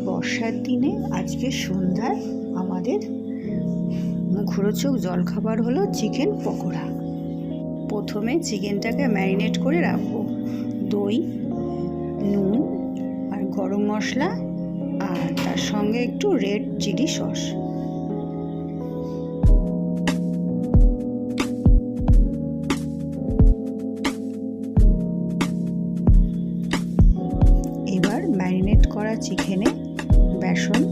বর্ষার দিনে আজকে সন্ধ্যায় আমাদের মুখরোচক জলখাবার হলো চিকেন পকোড়া। প্রথমে চিকেনটাকে ম্যারিনেট করে রাখবো। দই, নুন আর গরম মশলা আর তার সঙ্গে একটু রেড চিলি সস। এবার ম্যারিনেট করা চিকেনে বেসন,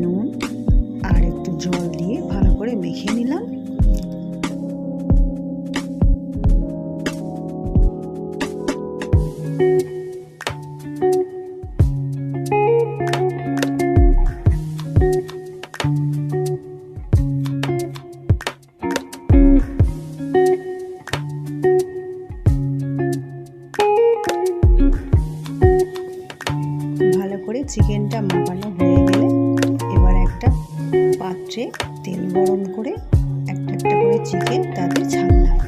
নুন আর একটু জল দিয়ে ভালো করে মেখে নিলাম। ভালো করে চিকেনটা মাখানো হয়ে গেলে এবার একটা পাত্রে তেল গরম করে একটা একটা করে চিকেন তাতে ছাড়লাম।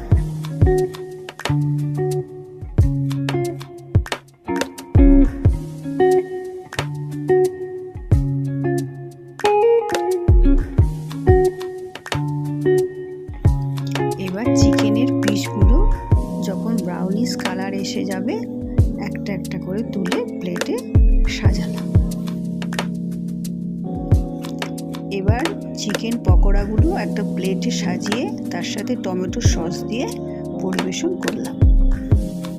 এবার চিকেনের পিসগুলো যখন ব্রাউনিশ কালার এসে যাবে একটা একটা করে তুলে প্লেটে সাজালাম। এবার চিকেন পকোড়াগুলো একটা প্লেটে সাজিয়ে তার সাথে টমেটো সস দিয়ে পরিবেশন করলাম।